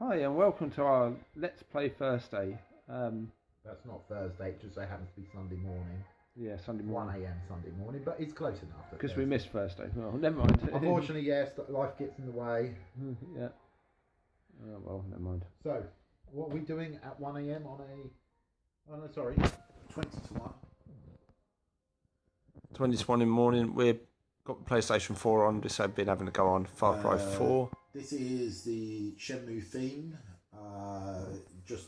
Hi and welcome to our Let's Play Thursday. That's not Thursday, it just so happens to be Sunday morning. Yeah, Sunday morning. 1 a.m. Sunday morning, but it's close enough. Because we missed Thursday. Well, never mind. Unfortunately, yes, life gets in the way. Yeah. Oh, well, never mind. So, what are we doing at 1 a.m. on a... Oh no, sorry, 20 to 1. 20 to 1 in the morning. We've got the PlayStation 4 on, just been having to go on Far Cry 4. This is the Shenmue theme. Just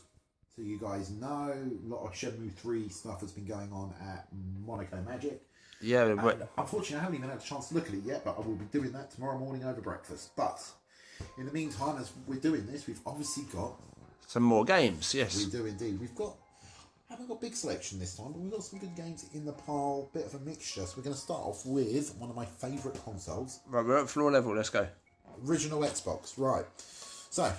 so you guys know, a lot of Shenmue 3 stuff has been going on at Monaco Magic. Yeah, and unfortunately, I haven't even had a chance to look at it yet, but I will be doing that tomorrow morning over breakfast. But in the meantime, as we're doing this, we've obviously got some more games. Yes, we do indeed. Haven't got a big selection this time, but we've got some good games in the pile. Bit of a mixture. So we're going to start off with one of my favourite consoles. Right, we're at floor level. Let's go. Original Xbox. Right. So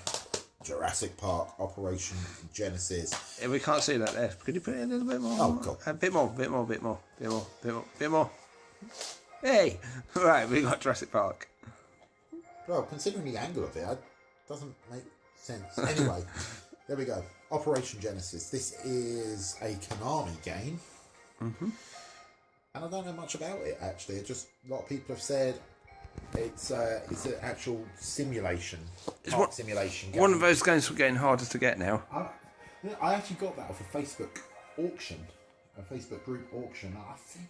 Jurassic Park, Operation Genesis. Yeah, we can't see that there. Could you put it in a little bit more? Oh god. A bit more. Hey! Right, we got Jurassic Park. Well, considering the angle of it, it doesn't make sense. Anyway, there we go. Operation Genesis. This is a Konami game. Mm-hmm. And I don't know much about it, actually. A lot of people have said it's an actual simulation. Simulation game. One of those games we're getting harder to get now. I actually got that off a Facebook auction. A Facebook group auction. I think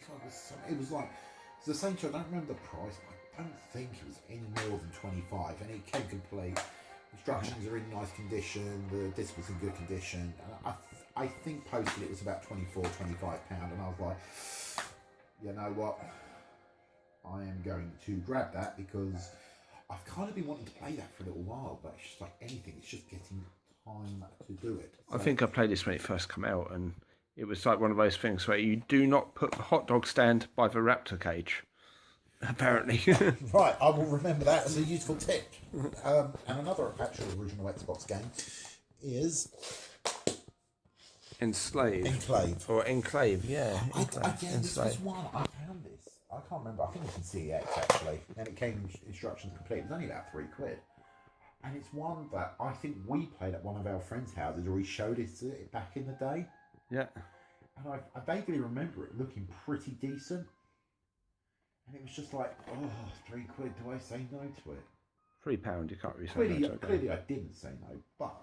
it was the same show. I don't remember the price, but I don't think it was any more than 25, and it came complete. Instructions are in nice condition, the disc was in good condition, and I think posted it was about £24-25, and I was like, you know what, I am going to grab that because I've kind of been wanting to play that for a little while, but it's just like anything, it's just getting time to do it. So, I think I played this when it first came out, and it was like one of those things where you do not put the hot dog stand by the raptor cage. Apparently. Right, I will remember that as a useful tip. And another actual original Xbox game is Enclave. Or Enclave, yeah. This was one, I found this. I can't remember, I think it's in CEX actually. And it came instructions complete. It was only about £3. And it's one that I think we played at one of our friends' houses, or he showed us it back in the day. Yeah. And I vaguely remember it looking pretty decent. And it was just like, oh, £3, do I say no to it? £3, you can't really say no to it. Clearly I didn't say no, but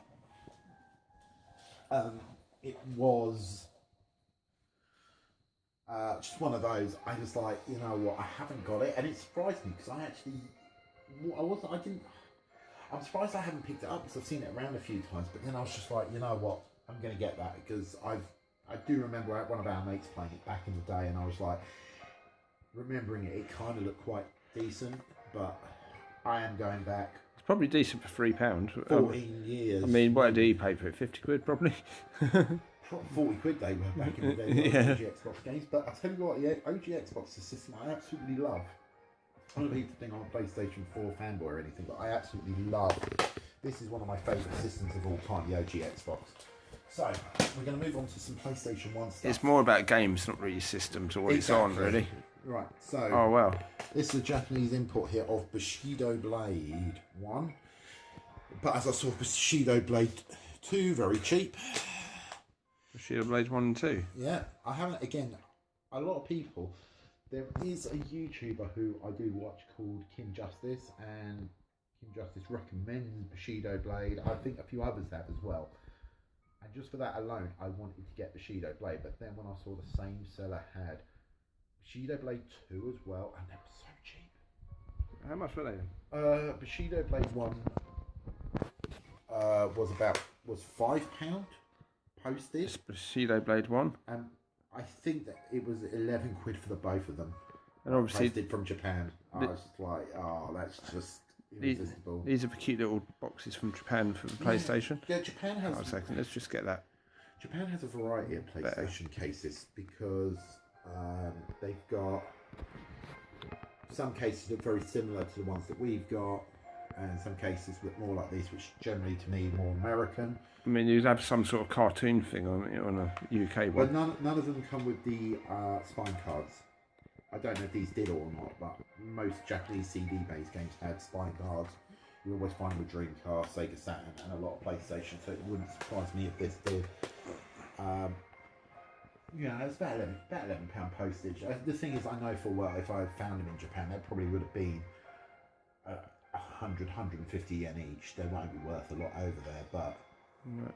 it was just one of those, I just like, you know what, I haven't got it, and it surprised me, because I'm surprised I haven't picked it up, because I've seen it around a few times, but then I was just like, you know what, I'm going to get that, because I do remember one of our mates playing it back in the day, and I was like, remembering it kind of looked quite decent, but I am going back. It's probably decent for £3. 14 years. I mean, what did he pay for it? £50 probably? 40 quid they were back in the day. Yeah. OG Xbox games, but I tell you what, yeah, OG Xbox is a system I absolutely love. I don't even think I'm a PlayStation 4 fanboy or anything, but I absolutely love. This is one of my favourite systems of all time, the OG Xbox. So, we're going to move on to some PlayStation 1 stuff. It's more about games, not really systems or what it's on, really. Right, so... Oh, well. This is a Japanese import here of Bushido Blade 1. But as I saw, Bushido Blade 2, very cheap. Bushido Blade 1 and 2? Yeah, I haven't, again, a lot of people... There is a YouTuber who I do watch called Kim Justice, and Kim Justice recommends Bushido Blade. I think a few others have as well. And just for that alone, I wanted to get Bushido Blade. But then when I saw the same seller had Bushido Blade 2 as well, and they were so cheap. How much were they? Bushido Blade 1 was £5 posted. It's Bushido Blade 1. And I think that it was 11 quid for the both of them. And obviously posted from Japan. I was just like, oh, that's just irresistible. These are the cute little boxes from Japan for the PlayStation. Yeah, Japan has... Hold on a second, let's just get that. Japan has a variety of PlayStation cases because they've got... Some cases look very similar to the ones that we've got, and some cases look more like these, which generally to me more American. I mean, you'd have some sort of cartoon thing on a UK one. But none of them come with the spine cards. I don't know if these did or not, but most Japanese CD-based games had spine cards We always find them with Dreamcast, Sega Saturn, and a lot of PlayStation. So it wouldn't surprise me if this did. It's about £11 postage. The thing is, I know for well, if I found them in Japan, they probably would have been 100, 150 yen each. They won't be worth a lot over there, but. Right.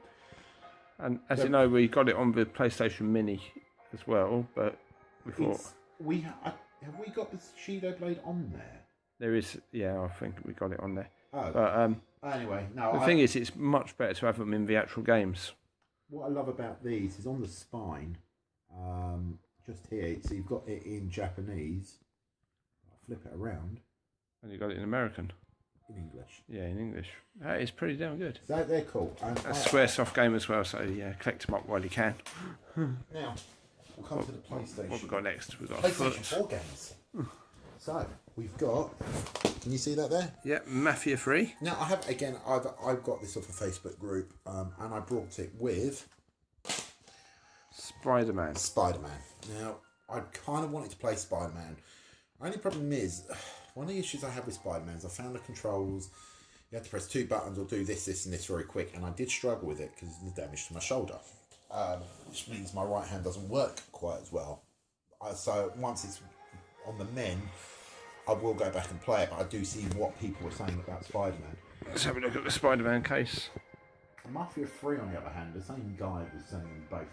And as you know, we got it on the PlayStation Mini as well, but we thought have we got the Shido Blade on there? There is, yeah, I think we got it on there. Oh, but anyway, no. The thing is, it's much better to have them in the actual games. What I love about these is on the spine, just here. So you've got it in Japanese. I'll flip it around. And you got it in American. In English. Yeah, in English. That is pretty damn good. So they're cool. That's Squaresoft game as well, so yeah, collect them up while you can. Now, we'll come to the PlayStation. What have we got next? We've got PlayStation 4 games. So, we've got... Can you see that there? Yeah, Mafia 3. Now, I've got this off a Facebook group, and I brought it with... Spider-Man. Now, I kind of wanted to play Spider-Man. Only problem is... One of the issues I have with Spider-Man is I found the controls, you had to press 2 buttons or do this, and this very quick, and I did struggle with it because of the damage to my shoulder, which means my right hand doesn't work quite as well. So once it's on the mend, I will go back and play it, but I do see what people were saying about Spider-Man. Let's have a look at the Spider-Man case. Mafia 3, on the other hand, the same guy was selling them both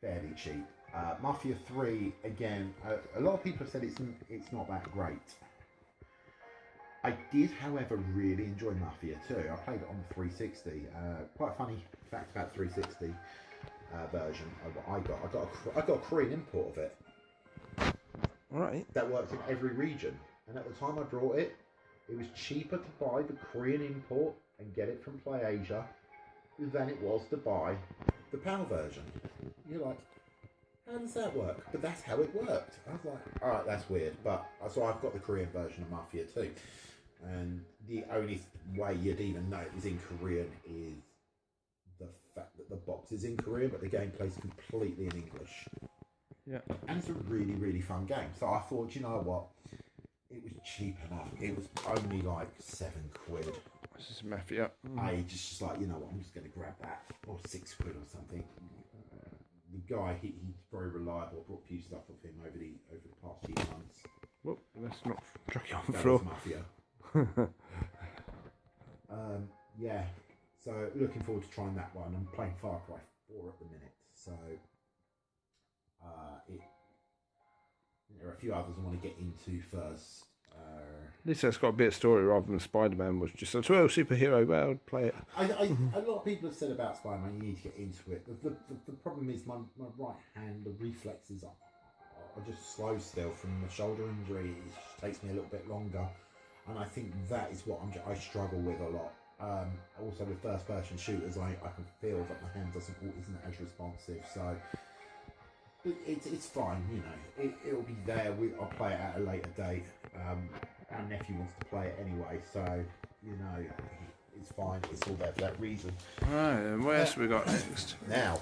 fairly cheap. Mafia 3, again, a lot of people have said it's not that great. I did, however, really enjoy Mafia 2. I played it on the 360. Quite a funny fact about 360 version. I got a Korean import of it. Right. That worked in every region. And at the time I brought it, it was cheaper to buy the Korean import and get it from PlayAsia than it was to buy the PAL version. You're like, how does that work? But that's how it worked. I was like, alright, that's weird. But so I've got the Korean version of Mafia 2. And the only way you'd even know it was in Korean is the fact that the box is in Korean, but the gameplay's completely in English. Yeah. And it's a really, really fun game. So I thought, you know what? It was cheap enough. It was only like £7. This is Mafia. I just like, you know what? I'm just going to grab that. Or £6 or something. The guy, he's very reliable. I brought a few stuff of him over the past few months. Whoop, let's not chuck it on the That floor. was Mafia. Yeah, so looking forward to trying that one. I'm playing Far Cry 4 at the minute, so there are a few others I want to get into first. At least that's got a bit of story rather than Spider-Man was just a superhero. Well, play it. A lot of people have said about Spider-Man, you need to get into it. The problem is my right hand, the reflexes are just slow still from the shoulder injury. It just takes me a little bit longer. And I think that is what I struggle with a lot. Also with first-person shooters, I can feel that my hand isn't as responsive. So it's fine, you know. It'll be there. I'll play it at a later date. Our nephew wants to play it anyway, so you know it's fine. It's all there for that reason. Right, and what else have we got next? Now,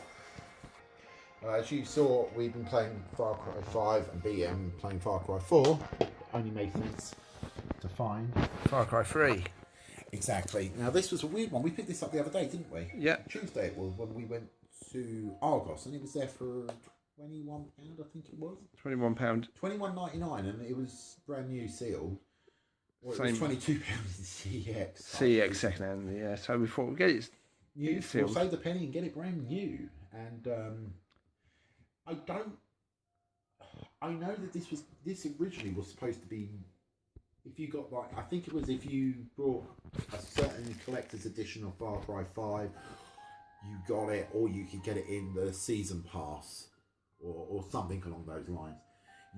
as you saw, we've been playing Far Cry 5 and BM playing Far Cry 4. It only made sense to find Far Cry 3. Exactly. Now this was a weird one. We picked this up the other day, didn't we? Yeah. Tuesday it was when we went to Argos, and it was there for £21, I think it was. £21. $21.99, and it was brand new sealed. Well, it Same. was £22 in CEX. CEX second hand, yeah. So we thought we'd get it New, sealed. we'll save the penny and get it brand new. And I know that this originally was supposed to be, if you got like, I think it was if you brought a certain collector's edition of Far Cry 5, you got it, or you could get it in the season pass, or something along those lines.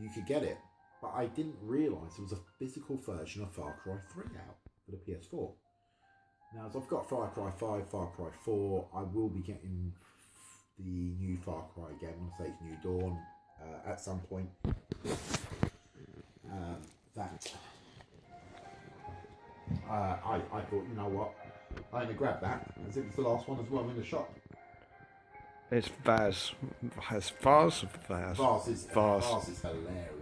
You could get it, but I didn't realise there was a physical version of Far Cry 3 out for the PS4. Now, as I've got Far Cry 5, Far Cry 4, I will be getting the new Far Cry game. I want to say it's New Dawn at some point. I thought, you know what, I'm going to grab that, as it was the last one as well in the shop. It's Vaz. Has Vaz? Vaz. Vaz is hilarious.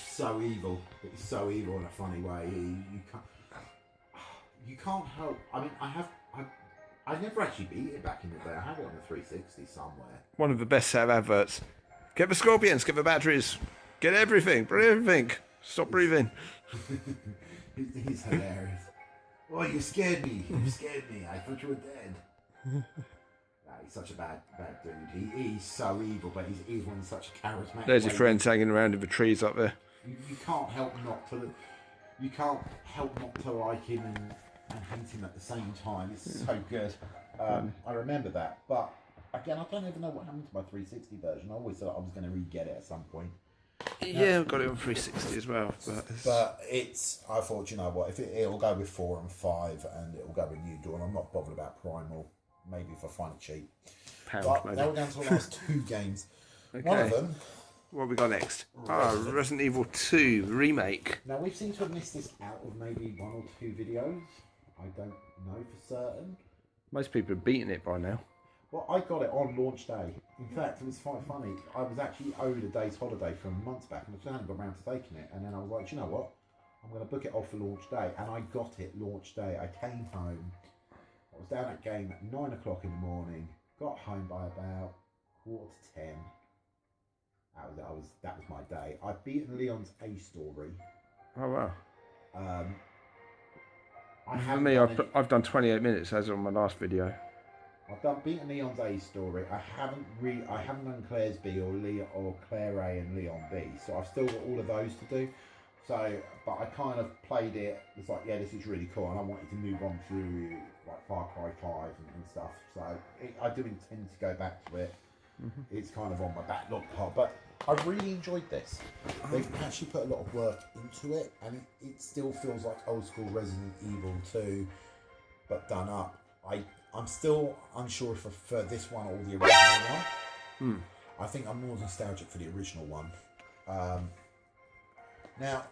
So evil. It's so evil in a funny way. You can't. can't help. I mean, I never actually beat it back in the day. I had it on the 360 somewhere. One of the best set of adverts. Get the scorpions, get the batteries, get everything, bring everything. Stop breathing. He's hilarious. Oh, you scared me. You scared me. I thought you were dead. He's such a bad dude. He's so evil, but he's evil in such a charismatic There's way. your friends hanging around in the trees up there. You can't help not to. You can't help not to like him and hate him at the same time. It's so good. I remember that, but again, I don't even know what happened to my 360 version. I always thought I was going to re-get it at some point. Yeah, I've got it on 360 as well. But it's. I thought, you know what? If it'll go with 4 and 5, and it'll go with New Dawn. I'm not bothered about Primal. Maybe if I find it cheap. But Maybe. now we're down to the last 2 games. Okay. One of them. What have we got next? Resident Evil 2 Remake. Now we seem to have missed this out of maybe 1 or 2 videos. I don't know for certain. Most people have beaten it by now. Well, I got it on launch day. In fact, it was quite funny. I was actually owed a day's holiday from months back, and I just hadn't got around to taking it. And then I was like, you know what? I'm going to book it off for launch day. And I got it launch day. I came home. I was down at game at 9 o'clock in the morning. Got home by about 9:45. That was my day. I've beaten Leon's A story. Oh wow. For me, I've done 28 minutes as on my last video. I've beaten Leon's A story. I haven't done Claire's B or Claire A and Leon B. So I've still got all of those to do. So, but I kind of played it. It's like, yeah, this is really cool, and I wanted to move on to like Far Cry 5 and stuff. So I do intend to go back to it. Mm-hmm. It's kind of on my backlog part, but I really enjoyed this. They've actually put a lot of work into it, and it still feels like old school Resident Evil 2, but done up. I'm still unsure if I prefer this one or the original one. I think I'm more nostalgic for the original one. Now,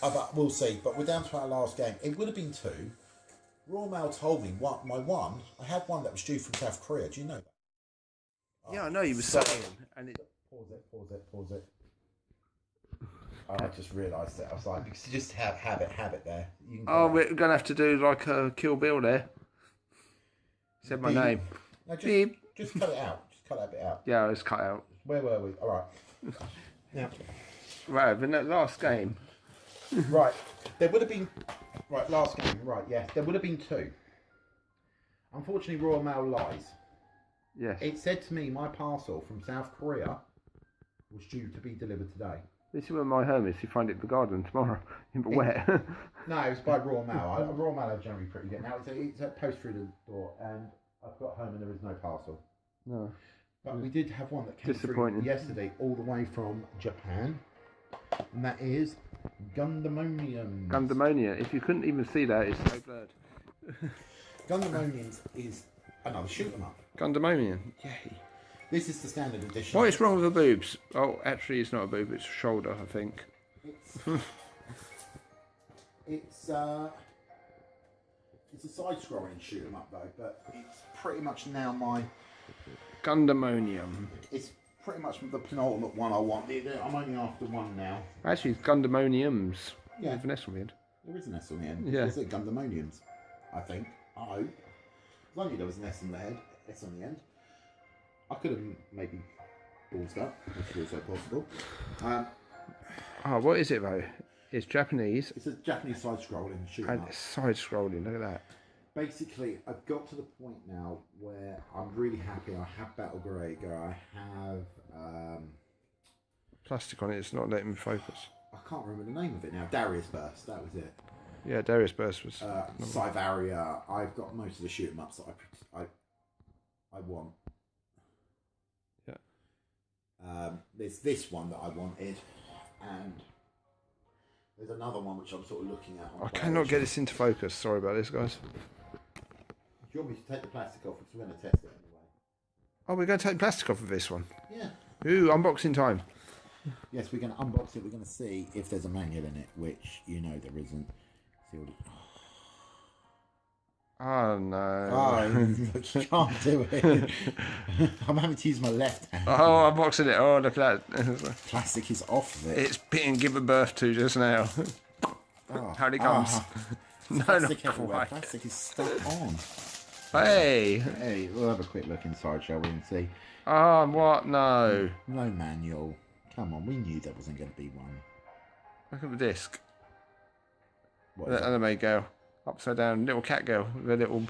but we'll see. But we're down to our last game. It would have been 2. Royal Mail told me I had one that was due from South Korea. Do you know that? Yeah, I know you were saying. And Pause it. I just realised it. I was like, because you just have it there. We're going to have to do like a Kill Bill there. Said my name. No, just cut it out. Just cut that bit out. Yeah, it's cut out. Where were we? All right. Now. Right, the last game. Right. There would have been... Right, last game. Right, yeah. There would have been 2. Unfortunately, Royal Mail lies. Yes. It said to me my parcel from South Korea was due to be delivered today. This is where my home is. You find it in the garden tomorrow. In the wet. No, it was by Royal Mail. Royal Mail are generally pretty good. Now, it's a post through the door, and I've got home and there is no parcel. No. But we did have one that came through yesterday, all the way from Japan, and that is Gundrmoniums. Gundrmonia. If you couldn't even see that, it's so blurred. Gundrmoniums is another shoot 'em up. Gundrmonium. Yay. This is the standard edition. What is wrong with the boobs? Oh, actually, it's not a boob. It's a shoulder, I think. It's a side-scrolling shoot 'em up though, but it's pretty much now my Gundrmonium. It's pretty much the penultimate one I want. I'm only after one now. Actually, it's Gundemoniums. Yeah. With an S on the end. There is an S on the end. Yeah. Is it Gundemoniums? I think. I hope. As long as there was an S on the head, S on the end. I could have maybe ballsed up, which is also possible. What is it though? It's Japanese. It's a Japanese side-scrolling shoot 'em And up. it's side-scrolling. Look at that. Basically, I've got to the point now where I'm really happy. I have Battle Gregor. I have... Plastic on it. It's not letting me focus. I can't remember the name of it now. Darius Burst. That was it. Yeah, Darius Burst was... Cyvaria. I've got most of the shoot 'em ups that I want. Yeah. There's this one that I wanted, and there's another one which I'm sort of looking at. I cannot get this into focus. Sorry about this, guys. Do you want me to take the plastic off? Because we're going to test it anyway. Oh, we're going to take plastic off of this one. Yeah. Ooh, unboxing time. Yes, we're going to unbox it. We're going to see if there's a manual in it, which you know there isn't. See what it... Oh no. Oh, look, you can't do it. I'm having to use my left hand. Oh, unboxing it. Oh, look at that. Plastic is off of it. It's being given birth to just now. Oh. How it comes. No, Plastic not everywhere. quite. Plastic is stuck on. Hey. Hey, we'll have a quick look inside, shall we, and see. Oh, what? No. No manual. Come on, we knew there wasn't going to be one. Look at the disc. What The is it? anime girl. Upside down. Little cat girl. The little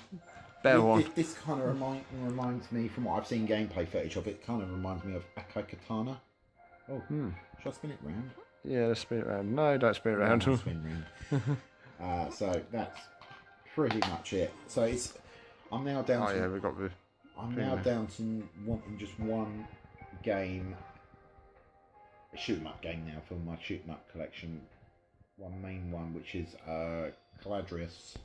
bell one. This kind of reminds me, from what I've seen gameplay footage of, it kind of reminds me of Akai Katana. Oh, should I spin it round? Yeah, let's spin it around. No, don't spin it No, around. I'll spin round. So that's pretty much it. So I'm now down Oh, to... yeah, we've got the... I'm now down to wanting just one game, a shoot 'em up game now for my shoot 'em up collection. One main one, which is Caladrius.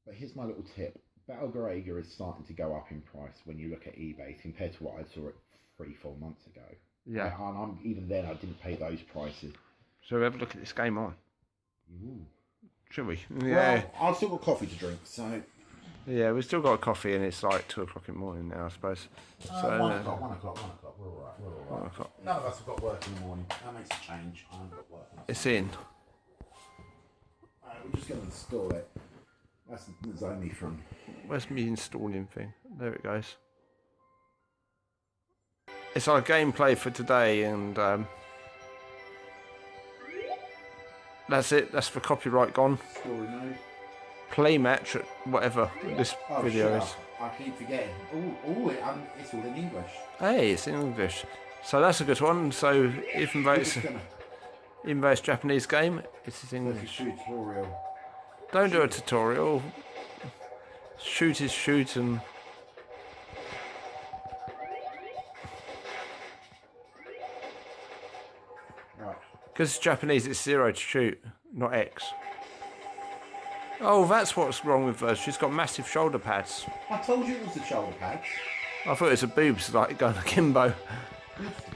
But here's my little tip: Battle Garega is starting to go up in price when you look at eBay compared to what I saw it 3-4 months ago. Yeah. And even then, I didn't pay those prices. Shall we have a look at this game on? Ooh. Should we? Yeah. Well, I've still got coffee to drink, so. Yeah, we've still got coffee and it's like 2 o'clock in the morning now, I suppose. So, 1 o'clock. We're all right. 1 o'clock. None of us have got work in the morning. That makes a change. I haven't got work. It's in. We're just going to install it. That's only from. Where's me installing thing? There it goes. It's our gameplay for today, and that's it. That's the copyright gone. Story mode. Play match, whatever this video is. I keep forgetting. It's all in English. Hey, it's in English. So that's a good one. So even though it's Japanese game, it's in English. Tutorial. Don't do a tutorial. Shoot is shoot and... Right. Because it's Japanese, it's 0 to shoot, not X. Oh, that's what's wrong with her. She's got massive shoulder pads. I told you it was the shoulder pads. I thought it was a boobs, like going akimbo.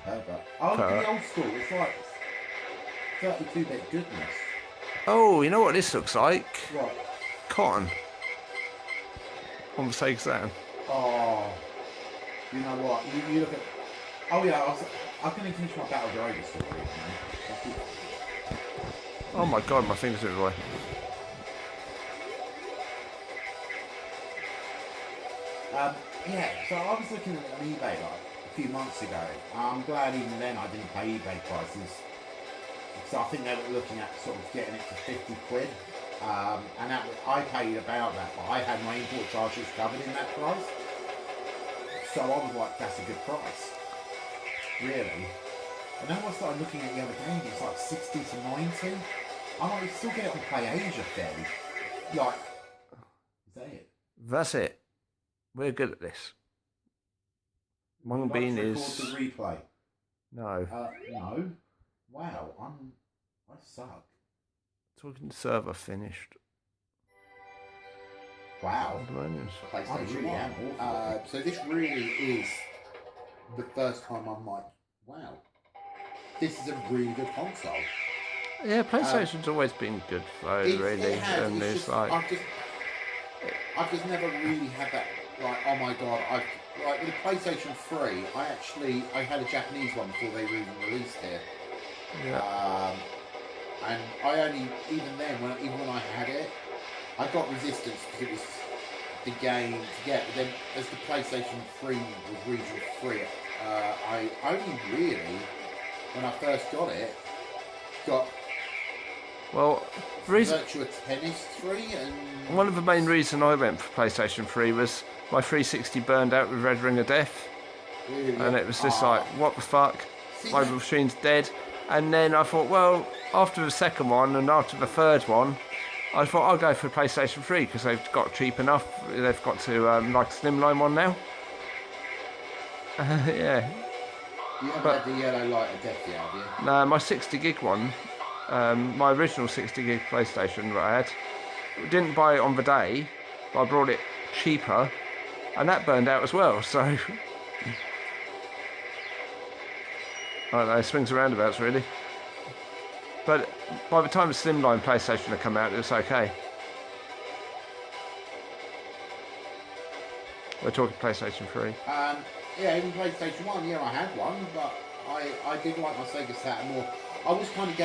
The old school. It's like 32-bit goodness. Oh, you know what this looks like? What? Cotton. On the Sega Saturn. Oh, you know what? You look at. Oh yeah, I can finish my Battle Garega story. Oh my god, my fingers are away. Yeah, so I was looking at it on eBay like a few months ago. I'm glad even then I didn't pay eBay prices. So I think they were looking at sort of getting it for 50 quid. And I paid about that, but I had my import charges covered in that price. So I was like, that's a good price. Really. And then I started looking at the other games, it's like 60 to 90. I might still get it on Play Asia fairly. Like, is that it? That's it. We're good at this. One bean is... the replay. No. No. Wow, I suck. Talking server finished. Wow. Gundrmoniums. PlayStation 1. So this really is the first time I'm like, wow, this is a really good console. Yeah, PlayStation's always been good though, really. It has. And It's it's just, like... I've just never really had that, like, oh my god, like with the PlayStation 3, I had a Japanese one before they were even released here. Yeah. And I only, even then, when I had it, I got resistance because it was the game to get. But then, as the PlayStation 3 was regional free, I only really, when I first got it, got Well, the reason... Virtua Tennis 3 and... One of the main reasons I went for PlayStation 3 was my 360 burned out with Red Ring of Death. Really? And it was just like, what the fuck? My machine's dead. And then I thought, well, after the second one and after the third one, I thought I'll go for PlayStation 3 because they've got cheap enough. They've got to like a slimline one now. Yeah. You haven't had the yellow light of death yet, have you? No, my 60 gig one, my original 60 gig PlayStation that I had, didn't buy it on the day, but I brought it cheaper, and that burned out as well, so... I don't know, swings and roundabouts really. But by the time the slimline PlayStation had come out, it was okay. We're talking PlayStation 3. Yeah, even PlayStation 1, yeah, I had one, but I did like my Sega Saturn more. I was kind of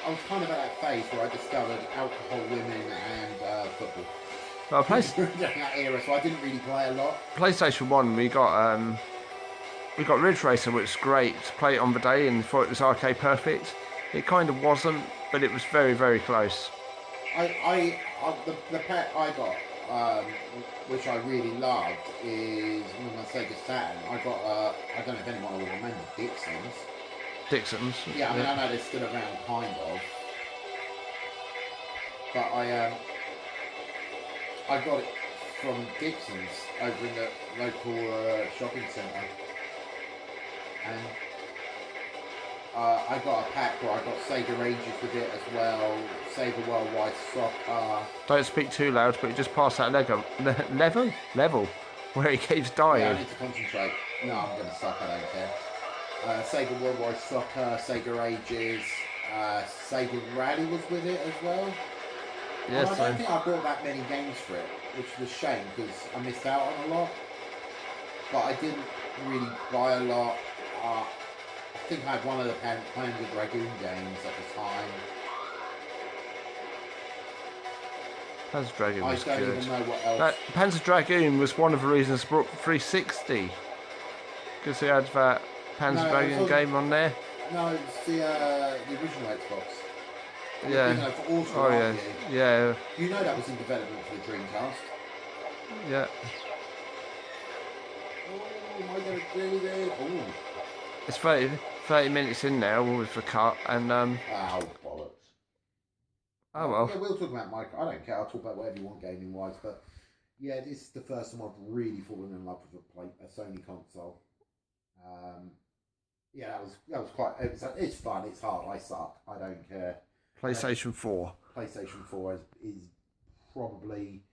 I was kind of at that phase where I discovered alcohol, women, and football. Well, During that era, so I didn't really play a lot. PlayStation 1, we got Ridge Racer, which was great to play it on the day and thought it was arcade perfect. It kind of wasn't, but it was very, very close. The pack I got, which I really loved, is when I Sega Saturn. I got I don't know if anyone will remember Dixon's. Dixon's. Yeah, I mean I know they're still around, kind of. But I got it from Dixon's over in the local shopping centre, and I got a pack where I got Sega Ages with it as well, Sega Worldwide Soccer. Don't speak too loud, but you just pass that level where he keeps dying. Yeah, I need to concentrate. No, I'm going to suck, I don't care. Sega Worldwide Soccer, Sega Ages, Sega Rally was with it as well. Yes, I don't think I bought that many games for it, which was a shame because I missed out on a lot. But I didn't really buy a lot. I think I had one of the Panzer Dragoon games at the time. Panzer Dragoon was good. I don't even know what else. Panzer Dragoon was one of the reasons I brought 360. Because they had that Panzer Dragoon game on there. No, it's the original Xbox. Yeah. For Auto, oh yeah. Yeah. You know that was in development for the Dreamcast. Yeah. Oh, am I going to do this? Oh. It's 30 minutes in now with the cut, and Oh, bollocks. Oh well. Yeah, we'll talk about Mike. I don't care. I'll talk about whatever you want gaming wise, but yeah, this is the first time I've really fallen in love with a Sony console. Yeah, that was quite. It's fun. It's hard. I suck. I don't care. PlayStation 4. PlayStation 4 is probably,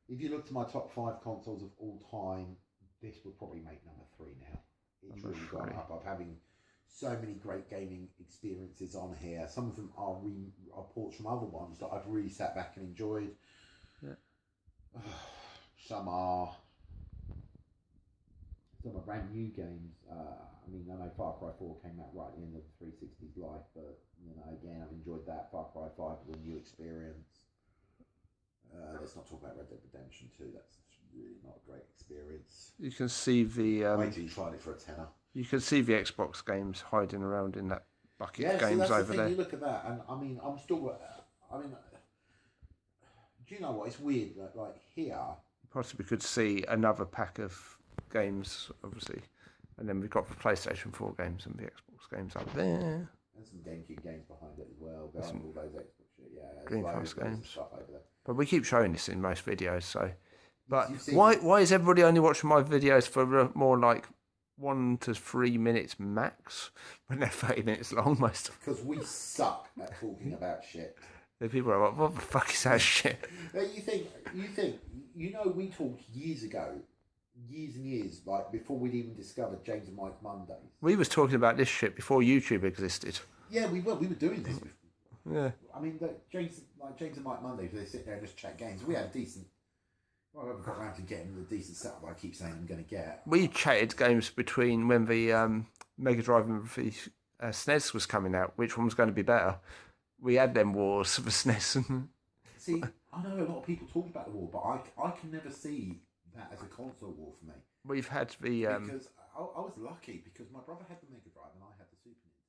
if you look to my top 5 consoles of all time, this would probably make number 3 now. It's really gone up. I'm having so many great gaming experiences on here. Some of them are ports from other ones that I've really sat back and enjoyed. Yeah. Some are brand new games. I mean, I know Far Cry 4 came out right at the end of the 360's life, but you know, again, I've enjoyed that. Far Cry 5 was a new experience. Let's not talk about Red Dead Redemption 2. That's really not a great experience. You can see the. Wait till you tried it for a tenner. You can see the Xbox games hiding around in that bucket of see, games that's over the thing. there. You look at that, and I mean, I'm still. I mean, do you know what? It's weird. Like here. Possibly could see another pack of games, obviously, and then we've got the PlayStation 4 games and the Xbox games up there. And some GameCube games behind it as well. Behind all those Xbox shit, yeah. Dreamcast games. Stuff over there. But we keep showing this in most videos, so. But why is everybody only watching my videos for more like 1 to 3 minutes max when they're 30 minutes long? Most of because we suck at talking about shit. The people are like, what the fuck is that shit? You know, we talked years ago, years and years, like before we'd even discovered James and Mike Mondays. We was talking about this shit before YouTube existed. Yeah, we were doing this before. Yeah. I mean, James and Mike Mondays, they sit there and just chat games. We had a decent. Well, I haven't got around to getting the decent setup I keep saying I'm going to get. We chatted games between when the Mega Drive and the SNES was coming out. Which one was going to be better? We had them wars for SNES. See, I know a lot of people talk about the war, but I can never see that as a console war for me. We've had the... Because I was lucky because my brother had the Mega Drive and I had the Super Nintendo.